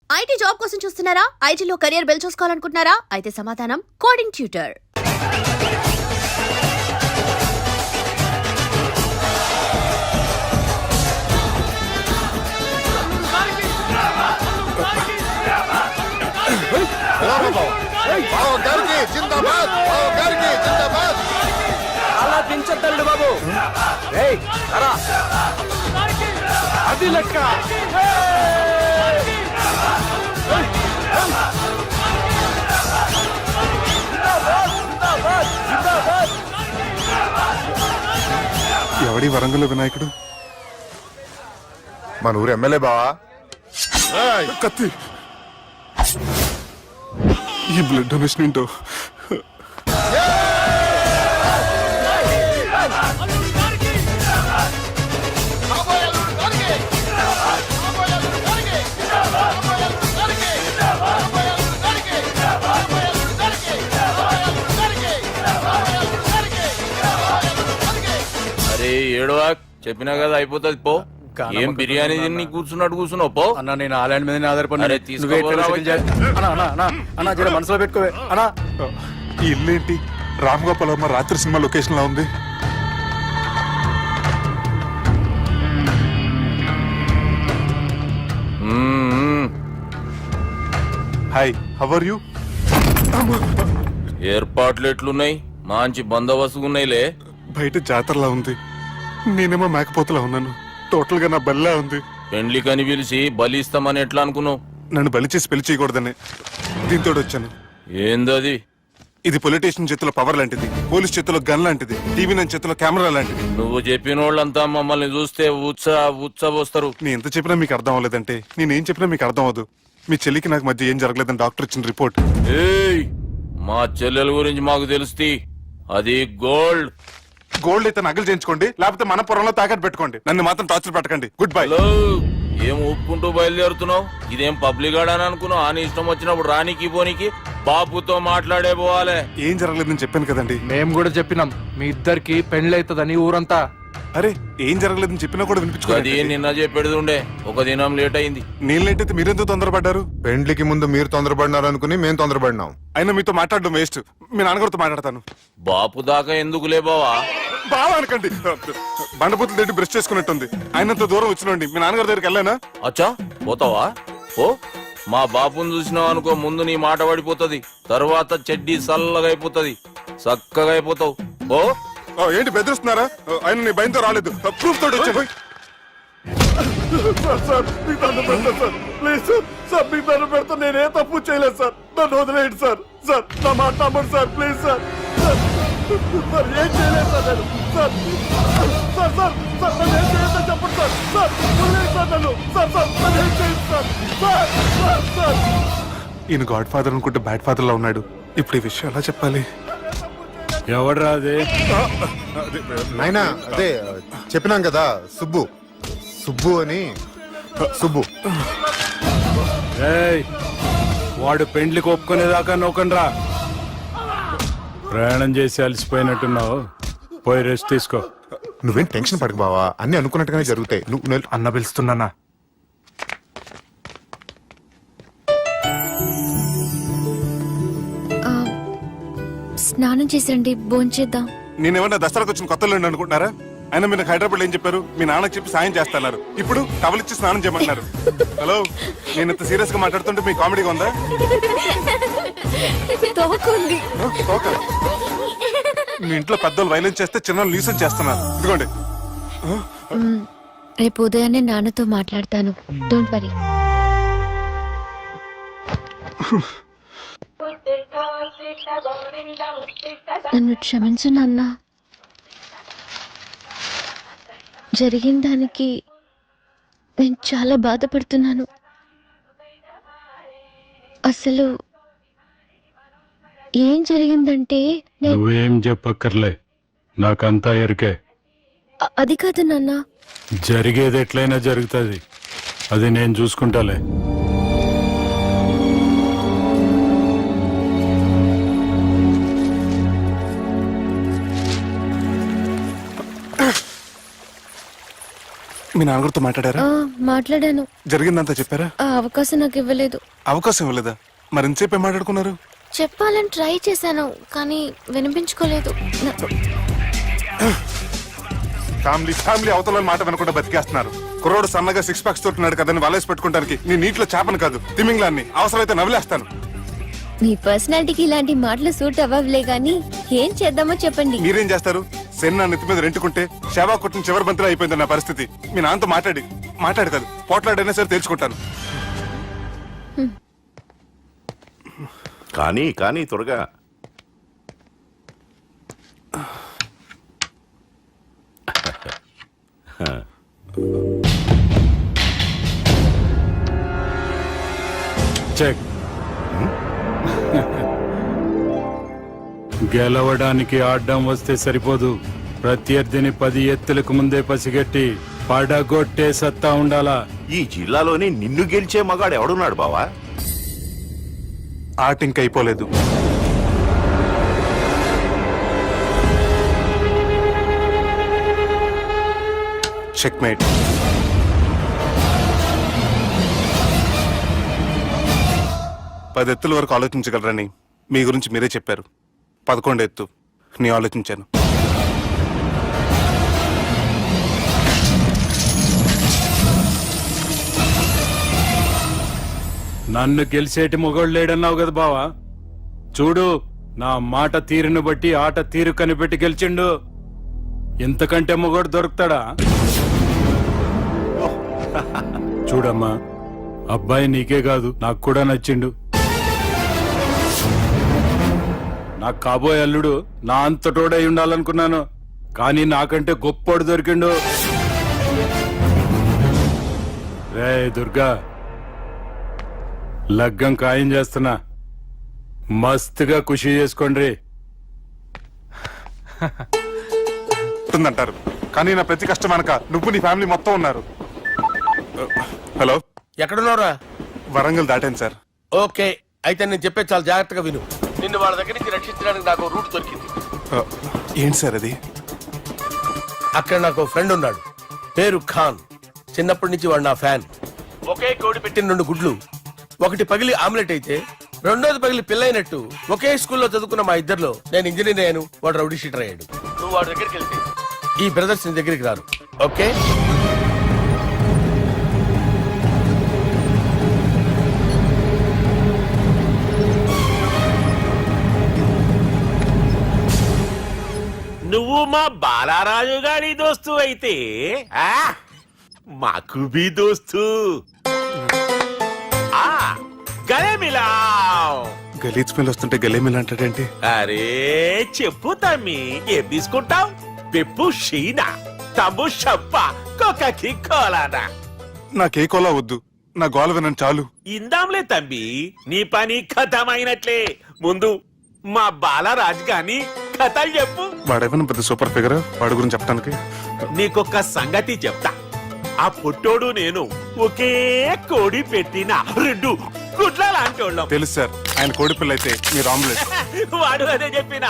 IT job కోసం చూస్తున్నారా? ఐటీలో కెరియర్ బిల్డ్ చూసుకోవాలనుకుంటున్నారా? అయితే సమాధానం కోడింగ్ ట్యూటర్. అలా దించద్దండి బాబు. అది లెక్క. ఎవడి వరంగల్ వినాయకుడు? మన ఊరు ఎమ్మెల్యే బావా. కత్తి. ఈ బ్లడ్ డొనేషన్ ఏంటో. అరే ఏడవా, చెప్పినా కదా అయిపోతుంది పో. ఏం బిర్యానీ తిని కూర్చున్నావు పో. అన్న నేను ఆ ల్యాండ్ మీద ఆధారపడి. అరే తీసుకోరా. జర మనసులో పెట్టుకోవే అన్నా. ఈ ఇల్లు ఏంటి? రామ్ గోపాల్ వర్మ రాత్రి సినిమా లొకేషన్ లా ఉంది. Hi, how are you? ఏర్పాట్లు ఎట్లున్నాయి? మంచి బందోబస్తుగా ఉన్నాయిలే. బయట జాతరలా ఉంది, నేనేమో మేకపోతలా ఉన్నాను. టోటల్ గా నా బల్లా ఉంది. పెండ్లి కని పిలిచి బలి ఇస్తామని ఎట్లా అనుకున్నావు? నన్ను బలి చేసి పెళ్లి చేయకూడదని దీంతో వచ్చాను. ఏందది? ఇది పొలిటీషియన్ చేతిలో పవర్ లాంటిది, పోలీస్ చేతిలో గన్ లాంటిది, టీవీ నైన్ చేతిలో కెమెరా లాంటిది. నువ్వు చెప్పిన వాళ్ళంతా మమ్మల్ని చూస్తే ఉత్సవస్తారు. నేను ఎంత చెప్పినా మీకు అర్థం అవ్వలేదంటే నేనేం చెప్పినా మీకు అర్థం అవ్వదు. మీ చెల్లికి నాకు మధ్య ఏం జరగలేదని డాక్టర్ ఇచ్చిన రిపోర్ట్. ఏయ్, మా చెల్లెల గురించి మాకు తెలుస్తుంది. అది గోల్డ్. గోల్డ్ అయితే నగలు చేయించుకోండి, లేకపోతే మన పొలంలో తాకట్టు పెట్టుకోండి. నన్ను మాత్రం టార్చర్ పెట్టకండి. Good bye. హలో, ఏం ఒప్పుకుంటూ బయలుదేరుతున్నావు? ఇదేం పబ్లిక్ గార్డ్ అని అనుకున్నావు? అని ఇష్టం వచ్చినప్పుడు రానికి పోనీకి బాపుతో మాట్లాడే పోవాలి. ఏం జరగలేదని చెప్పాను కదండి. మేము కూడా చెప్పినాం మీ ఇద్దరికి పెళ్లి అవుతుందని ఊరంతా. అరే ఏం జరగలేదని చెప్పినా కూడా అది వినిపించుకోండి. నిన్న చెప్పేది ఉండే, ఒక దినం లేట్ అయింది. నేను లేట్ అయితే మీరెందుకు తొందరపడ్డారు? పెండ్లికి ముందు మీరు తొందరపడినారు అనుకుని మేము తొందరపడినాం. అయినా మీతో మాట్లాడడం వేస్ట్. మీ నాన్నగారితో మాట్లాడతాను. బాపు దాకా ఎందుకులే బావా? బాగా అనకండి. బండపూతులు తిట్టి బ్రష్ చేసుకున్నట్టుంది. ఆయనంత దూరం వచ్చినండి. మీ నాన్నగారి దగ్గరికి వెళ్ళానా? అచ్చా, పోతావా? ఓ, మా బాపుని చూసినావు అనుకో, ముందు నీ మాట పడిపోతుంది, తర్వాత చెడ్డీ చల్లగా అయిపోతుంది, చక్కగా అయిపోతావు. ఓ ఏంటి బెదిరిస్తున్నారా? ఆయన నీ భయంతో రాలేదు, ప్రూఫ్ తోటి వచ్చాను. నేనే తప్పు చేయలేదు సార్, నన్ను వదిలేయండి సార్. సార్ నా మాట నమ్మండి సార్, ప్లీజ్ సార్. సార్ ఏం చేయలేదు సార్ నేను. సార్ సార్ సార్ సార్ నన్ను ఏం చేయలేదు చెప్పండి సార్. సార్ వదిలేయండి సార్ నన్ను. సార్ సార్ నన్ను ఏం చేయండి సార్. Sir sir sir. ఈయన గాడ్ ఫాదర్ అనుకుంటే బ్యాడ్ ఫాదర్ లా ఉన్నాడు. ఇప్పుడు ఈ విషయం ఎలా చెప్పాలి? ఎవడ్రా అదే? నాయనా అదే చెప్పినాం కదా, సుబ్బు. సుబ్బు అని. సుబ్బు వాడు పెండ్లికి ఒప్పుకునేదాకా నౌకనరా. ప్రయాణం చేసి అలసిపోయినట్టున్నావు, పోయి రెస్ట్ తీసుకో. నువ్వేం టెన్షన్ పడకు బావా, అన్ని అనుకున్నట్టుగానే జరుగుతాయి. నువ్వు అన్న పిలుస్తున్నానా? స్నానం చేసండి, భోంచేద్దాం. నేనేమన్నా దసరాకు వచ్చిన కొత్తలో అనుకుంటున్నారా? అయినా మీరు హైదరాబాద్ ఏం చెప్పారు? మీ నాన్నకి చెప్పి సాయం చేస్తున్నారు. ఇప్పుడు టవల్ ఇచ్చి స్నానం చేయమంటున్నారు. హలో, నేను ఇంత సీరియస్ గా మాట్లాడుతుంటే మీ కామెడీగా ఉందా? తోక. మీ ఇంట్లో పెద్దలు వైలెన్స్ చేస్తే చిన్న న్యూసెన్స్ చేస్తున్నారు. ఇదిగోండి. రేపు ఉదయాన్నే నాన్నతో మాట్లాడతాను, డోంట్ వరీ. నన్ను క్షమించు నాన్న. జరిగిన దానికి నేను చాలా బాధపడుతున్నాను. అసలు ఏం జరిగిందంటే నువ్వేం చెప్పక్కర్లే, నాకంతా ఎరికే. అది కాదు నాన్న. జరిగేది ఎట్లయినా జరుగుతుంది, అది నేను చూసుకుంటాలే. మీ నాన్నగారితో మాట్లాడారా? మాట్లాడాను. జరిగిందంతా చెప్పారా? ఆ అవకాశం నాకు ఇవ్వలేదు. అవకాశం ఇవ్వలేదా? మరి ఎంతసేపు మాట్లాడుకున్నారు? చెప్పాలని ట్రై చేశాను కానీ వినిపించుకోలేదు. ఫ్యామిలీ అవతల మాట వినకుండా బతికేస్తున్నారు. కుర్రోడు సన్నగా 6 ప్యాక్స్ తోటున్నాడు కదని వలేసి పెట్టుకోవడానికి నీ నీటిలో చేపను కాదు తిమింగ్లాన్ని అవసరమైతే నవ్వులేస్తాను. మీ పర్సనాలిటీకి ఇలాంటి మాటలు సూట్ అవ్వలే గానీ ఏం చేద్దామో చెప్పండి. మీరేం చేస్తారు? సెన్న నెత్తి మీద రెంటుకుంటే శవా కొట్టిన చివరి బంతిలో అయిపోయింది నా పరిస్థితి. మీ నాన్నతో మాట్లాడు కాదు పోట్లాడైనా సరే తెలుసుకుంటాను. కానీ త్వరగా. చెక్. గెలవడానికి ఆడ్డం వస్తే సరిపోదు. ప్రత్యర్థిని 10 ఎత్తులకు ముందే పసిగట్టి పడగొట్టే సత్తా ఉండాలా. ఈ జిల్లాలోని నిన్ను గెలిచే మగాడు ఎవడున్నాడు బావా? ఆట ఇంకా అయిపోలేదు. చెక్మేట్. పది ఎత్తుల వరకు ఆలోచించగలరని మీ గురించి మీరే చెప్పారు. 11 ఎత్తు నీ ఆలోచించాను. నన్ను గెలిచేటి మొగోడు లేడన్నావు కదా బావా. చూడు, నా మాట తీరును బట్టి ఆట తీరు కనిపెట్టి గెలిచిండు. ఇంతకంటే మొగోడు దొరుకుతాడా? చూడమ్మా, అబ్బాయి నీకే కాదు నాకు కూడా నచ్చిండు. నాకు కాబోయే అల్లుడు నా అంతటోడై ఉండాలనుకున్నాను, కానీ నాకంటే గొప్పోడు దొరికిండు. రే దుర్గా, లగ్గం ఖాయం చేస్తున్నా. మస్తుగా ఖుషి చేసుకోండి. అంటారు కానీ నా ప్రతి కష్టం వెనక నువ్వు నీ ఫ్యామిలీ మొత్తం ఉన్నారు. హలో, ఎక్కడున్నారా? వరంగల్ దాటాను సార్. ఓకే, అయితే నేను చెప్పే చాలా జాగ్రత్తగా విను. నిన్ను వాళ్ళ దగ్గర నుంచి రక్షించడానికి నాకు రూట్ దొరికింది. ఏంటి సార్ అది? అక్కడ నాకు ఫ్రెండ్ ఉన్నాడు, పేరు ఖాన్. చిన్నప్పటి నుంచి వాడు నా ఫ్యాన్. ఒకే కోడి పెట్టిన 2 గుడ్లు, ఒకటి పగిలి ఆమ్లెట్ అయితే రెండోది పగిలి పిల్లైనట్టు ఒకే స్కూల్లో చదువుకున్న మా ఇద్దరిలో నేను ఇంజనీర్ అయ్యాను, వాడు రౌడీ షీటర్ అయ్యాడు. నువ్వు వాడి దగ్గరికి వెళ్తే ఈ బ్రదర్స్ నీ దగ్గరికి రారు. ఓకే? నువ్వు మా బాలారాజు గారి దోస్తు అయితే మాకు బి దోస్తు. గలే మిలావ్. గలీజ్ స్మెల్ వస్తుంటే గలేమిల్ అంటాడేంటి? అరే చెప్పు తమ్మి, ఏం తీసుకుంటావు? పెప్పు షీనా, తమ్ము షప్ప, కొకకి కోలానా? నాకే కోలా వద్దు, నా గోల వినండి చాలు. ఇందాంలే తమ్మి, నీ పని ఖతమైనట్లే. ముందు మా బాలరాజ్ గాని కథలు చెప్పు. వాడేమైనా పెద్ద సూపర్ ఫిగర్, వాడి గురించి చెప్పడానికి. నీకొక సంగతి చెప్తా. ఆ పొట్టోడు నేను ఒకే కోడి పెట్టిన 2 గుడ్ల లాంటోళ్ళం. తెలుసు సార్, ఆయన కోడి పిల్ల అయితే మీరు ఆమ్లెట్. వాడు అదే చెప్పిన.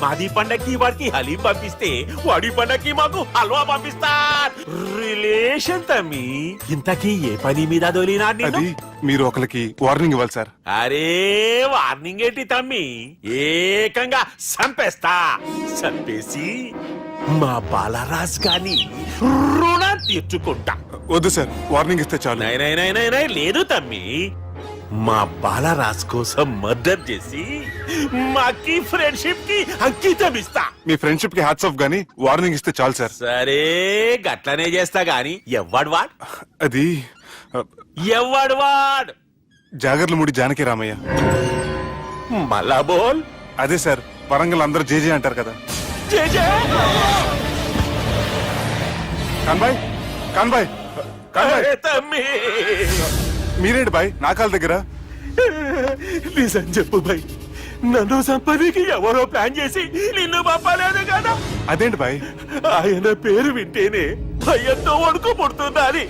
మాది పండక్కి వాడికి హలీం పంపిస్తే వాడి పండక్కి మాకు హల్వా పంపిస్తా. రిలేషన్ తమ్మి. ఇంతకీ ఏ పని మీద దొలినా? అది మీరు ఒకరికి వార్నింగ్ ఇవ్వాలి సార్. అరే వార్నింగ్ ఏంటి తమ్మి, ఏకంగా సంపేస్తా. సంపేసి మా బాలరాజ్ గాని రుణం తీర్చుకుంటా. వద్దు సార్, వార్నింగ్ ఇస్తే చాలు. నై లేదు తమ్మి, మా బాలరాజ్ కోసం మర్డర్ చేసి మాకి ఫ్రెండ్షిప్ కి అంకితం ఇస్తా. మీ ఫ్రెండ్షిప్ కి హ్యాట్స్ ఆఫ్ గానీ వార్నింగ్ ఇస్తే చాలు సార్. సరే గట్లనే చేస్తా గాని ఎవ్వడు వాడ్? అది ఎవ్వడు వాడ్? జాగర్లమూడి జానకి రామయ్య. మళ్ళా బోల్. అదే సార్, వరంగల్ అందరూ జేజే అంటారు కదా. కాన్బాయ్, కాన్బాయ్, కాన్బాయ్. తమ్మి మీరేంటి బాయ్ నా కాళ్ళ దగ్గర? నిజం చెప్పు బాయ్, నన్ను సంపదికి ఎవరో ప్లాన్ చేసి నిన్ను పంపలేదు కదా? అదేంటి బాయ్? ఆయన పేరు వింటేనే భయంతో వణుకు పుడుతుందని.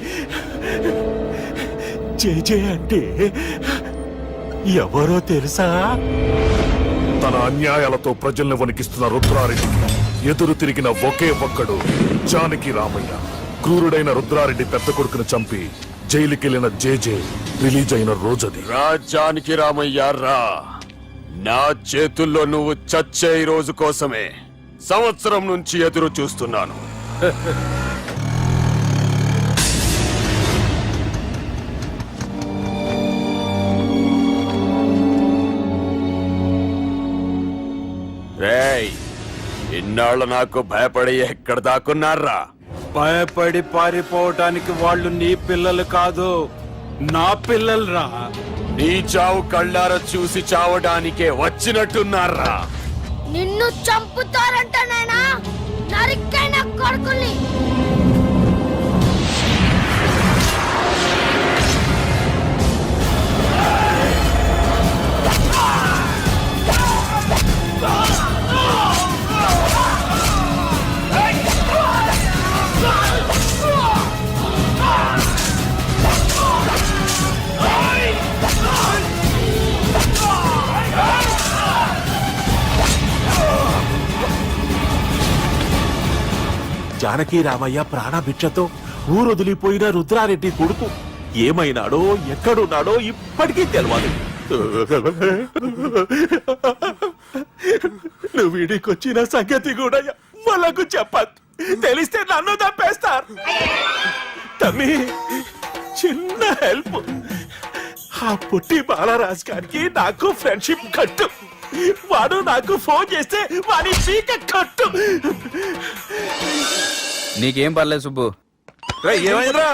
జేజే అంటే ఎవరో తెలుసా? తన అన్యాయాలతో ప్రజల్ని వణికిస్తున్న రుద్రారెడ్డికి ఎదురు తిరిగిన ఒకే ఒక్కడు జానకి రామయ్య. క్రూరుడైన రుద్రారెడ్డి పెద్ద కొడుకును చంపి జైలుకెళ్లిన జేజే రిలీజ్ అయిన రోజది. రాజ్యానికి రామయ్య రా. నా చేతుల్లో నువ్వు చచ్చే ఈ రోజు కోసమే సంవత్సరం నుంచి ఎదురు చూస్తున్నాను. రేయ్, ఇన్నాళ్ళు నాకు భయపడి ఎక్కడ దాక్కున్నారా? భయపడి పారిపోవటానికి వాళ్ళు నీ పిల్లలు కాదు, నా పిల్లలు రా. నీ చావు కళ్ళార చూసి చావడానికే వచ్చినట్టున్నారా? నిన్ను చంపుతారంట నేనా నరికైన కొడుకుల్ని. జానకి రామయ్య ప్రాణభిక్షతో ఊరొదిలిపోయిన రుద్రారెడ్డి కొడుకు ఏమైనాడో ఎక్కడున్నాడో ఇప్పటికీ తెలియదు. నువ్వు వీడికొచ్చిన సంగతి కూడా వాళ్ళకు చెప్పద్దు. తెలిస్తే నన్ను తప్పేస్తారు. తమ్మి, చిన్న హెల్ప్. ఆ పుట్టి బాలరాజ్ గారికి నాకు ఫ్రెండ్షిప్ కట్టు. వాడు నాకు ఫోన్ చేస్తే వాడి పీక కట్టు. నీకేం పర్లేదు సుబ్బు. ఏమైందిరా?